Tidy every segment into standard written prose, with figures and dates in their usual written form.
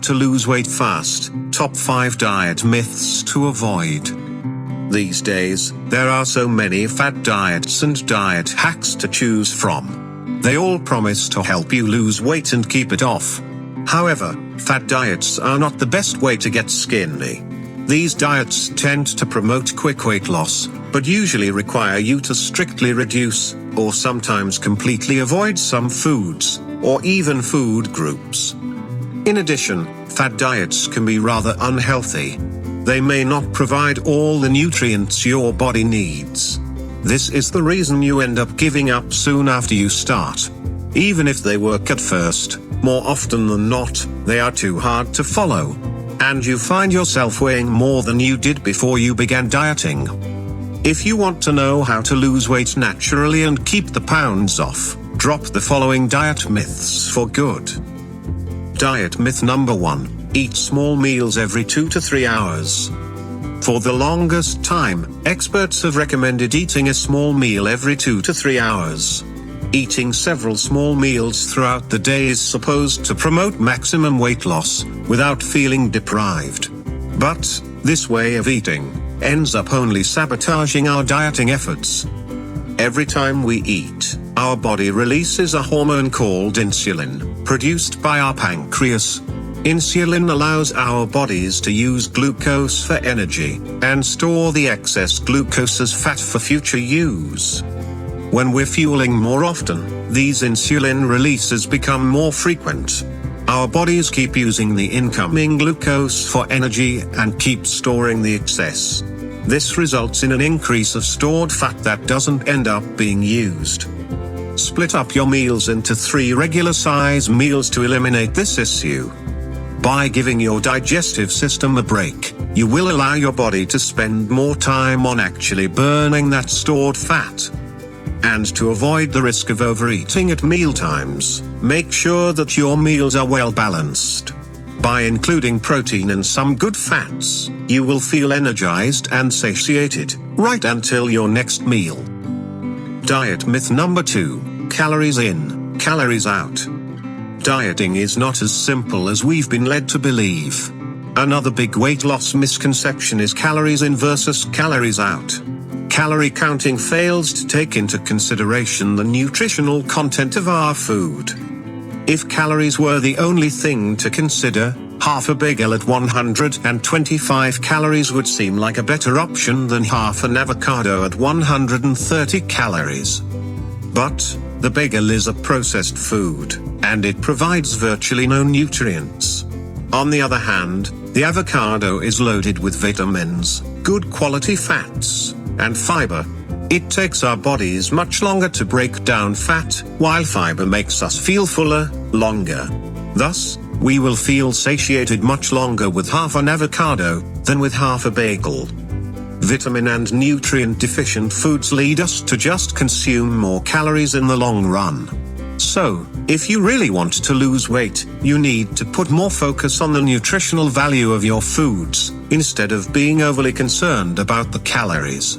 to lose weight fast, top 5 diet myths to avoid. These days, there are so many fad diets and diet hacks to choose from. They all promise to help you lose weight and keep it off. However, fad diets are not the best way to get skinny. These diets tend to promote quick weight loss, but usually require you to strictly reduce, or sometimes completely avoid some foods, or even food groups. In addition, fad diets can be rather unhealthy. They may not provide all the nutrients your body needs. This is the reason you end up giving up soon after you start. Even if they work at first, more often than not, they are too hard to follow. And you find yourself weighing more than you did before you began dieting. If you want to know how to lose weight naturally and keep the pounds off, drop the following diet myths for good. Diet myth number 1. Eat small meals every 2 to 3 hours. For the longest time, experts have recommended eating a small meal every 2 to 3 hours. Eating several small meals throughout the day is supposed to promote maximum weight loss, without feeling deprived. But, this way of eating, ends up only sabotaging our dieting efforts. Every time we eat, our body releases a hormone called insulin, produced by our pancreas. Insulin allows our bodies to use glucose for energy, and store the excess glucose as fat for future use. When we're fueling more often, these insulin releases become more frequent. Our bodies keep using the incoming glucose for energy and keep storing the excess. This results in an increase of stored fat that doesn't end up being used. Split up your meals into 3 regular-size meals to eliminate this issue. By giving your digestive system a break, you will allow your body to spend more time on actually burning that stored fat. And to avoid the risk of overeating at mealtimes, make sure that your meals are well balanced. By including protein and some good fats, you will feel energized and satiated, right until your next meal. Diet myth number 2. Calories in, calories out. Dieting is not as simple as we've been led to believe. Another big weight loss misconception is calories in versus calories out. Calorie counting fails to take into consideration the nutritional content of our food. If calories were the only thing to consider, half a bagel at 125 calories would seem like a better option than half an avocado at 130 calories. But, the bagel is a processed food, and it provides virtually no nutrients. On the other hand, the avocado is loaded with vitamins, good quality fats, and fiber. It takes our bodies much longer to break down fat, while fiber makes us feel fuller, longer. Thus, we will feel satiated much longer with half an avocado, than with half a bagel. Vitamin and nutrient deficient foods lead us to just consume more calories in the long run. So, if you really want to lose weight, you need to put more focus on the nutritional value of your foods, instead of being overly concerned about the calories.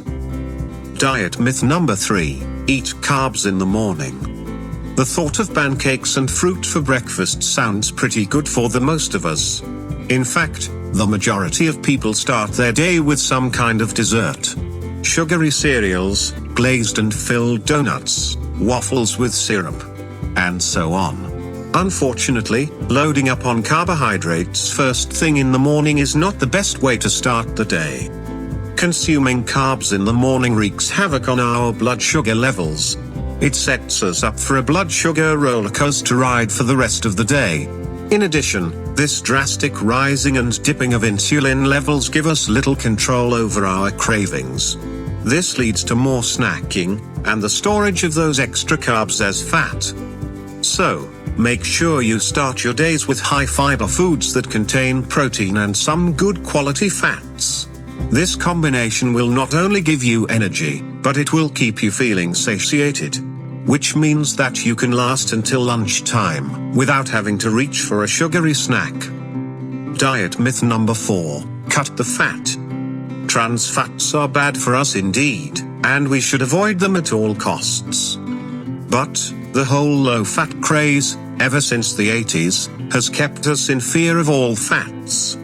Diet myth number 3. Eat carbs in the morning. The thought of pancakes and fruit for breakfast sounds pretty good for the most of us. In fact, the majority of people start their day with some kind of dessert. Sugary cereals, glazed and filled donuts, waffles with syrup, and so on. Unfortunately, loading up on carbohydrates first thing in the morning is not the best way to start the day. Consuming carbs in the morning wreaks havoc on our blood sugar levels. It sets us up for a blood sugar rollercoaster ride for the rest of the day. In addition, this drastic rising and dipping of insulin levels give us little control over our cravings. This leads to more snacking, and the storage of those extra carbs as fat. So, make sure you start your days with high-fiber foods that contain protein and some good quality fats. This combination will not only give you energy, but it will keep you feeling satiated. Which means that you can last until lunchtime, without having to reach for a sugary snack. Diet myth number 4. Cut the fat. Trans fats are bad for us indeed, and we should avoid them at all costs. But, the whole low-fat craze, ever since the 80s, has kept us in fear of all fats.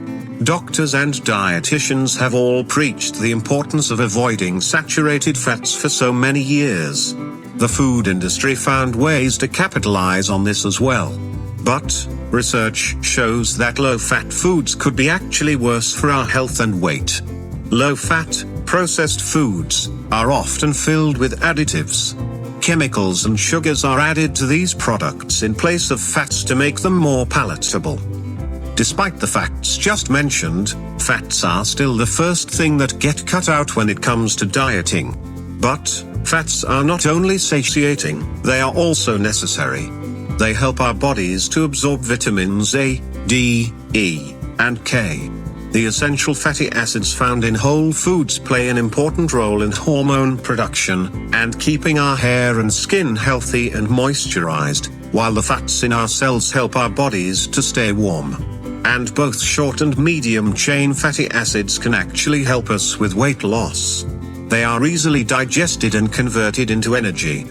Doctors and dietitians have all preached the importance of avoiding saturated fats for so many years. The food industry found ways to capitalize on this as well. But research shows that low-fat foods could be actually worse for our health and weight. Low-fat, processed foods are often filled with additives. Chemicals and sugars are added to these products in place of fats to make them more palatable. Despite the facts just mentioned, fats are still the first thing that get cut out when it comes to dieting. But fats are not only satiating, they are also necessary. They help our bodies to absorb vitamins A, D, E, and K. The essential fatty acids found in whole foods play an important role in hormone production and keeping our hair and skin healthy and moisturized, while the fats in our cells help our bodies to stay warm. And both short and medium-chain fatty acids can actually help us with weight loss. They are easily digested and converted into energy.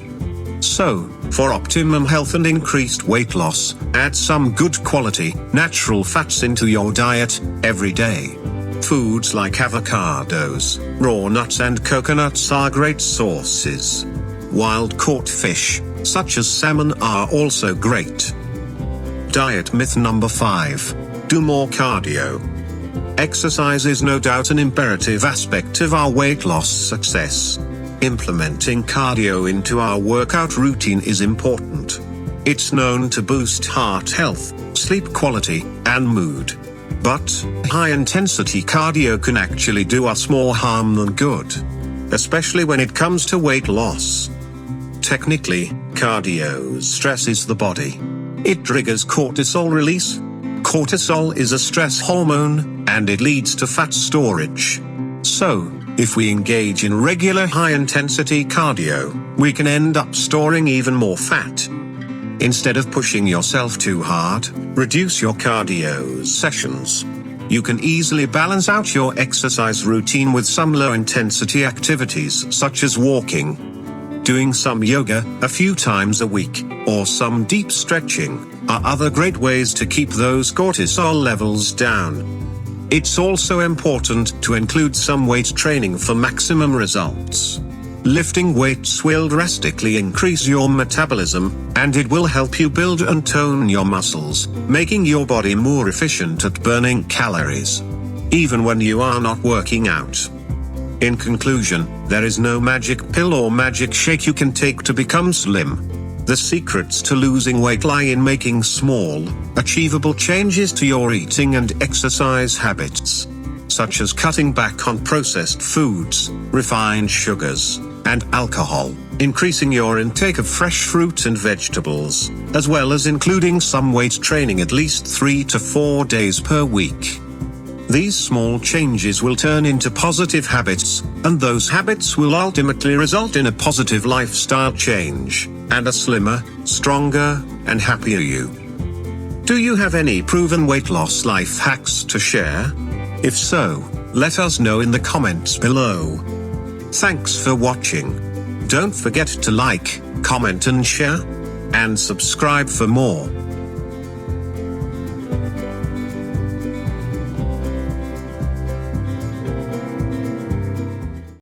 So, for optimum health and increased weight loss, add some good quality, natural fats into your diet every day. Foods like avocados, raw nuts and coconuts are great sources. Wild-caught fish, such as salmon, are also great. Diet myth number 5. Do more cardio. Exercise is no doubt an imperative aspect of our weight loss success. Implementing cardio into our workout routine is important. It's known to boost heart health, sleep quality, and mood. But high-intensity cardio can actually do us more harm than good, especially when it comes to weight loss. Technically, cardio stresses the body. It triggers cortisol release. Cortisol is a stress hormone, and it leads to fat storage. So, if we engage in regular high-intensity cardio, we can end up storing even more fat. Instead of pushing yourself too hard, reduce your cardio sessions. You can easily balance out your exercise routine with some low-intensity activities such as walking, doing some yoga a few times a week, or some deep stretching are other great ways to keep those cortisol levels down. It's also important to include some weight training for maximum results. Lifting weights will drastically increase your metabolism, and it will help you build and tone your muscles, making your body more efficient at burning calories, even when you are not working out. In conclusion, there is no magic pill or magic shake you can take to become slim. The secrets to losing weight lie in making small, achievable changes to your eating and exercise habits, such as cutting back on processed foods, refined sugars, and alcohol, increasing your intake of fresh fruit and vegetables, as well as including some weight training at least 3 to 4 days per week. These small changes will turn into positive habits, and those habits will ultimately result in a positive lifestyle change, and a slimmer, stronger, and happier you. Do you have any proven weight loss life hacks to share? If so, let us know in the comments below. Thanks for watching. Don't forget to like, comment and share, and subscribe for more.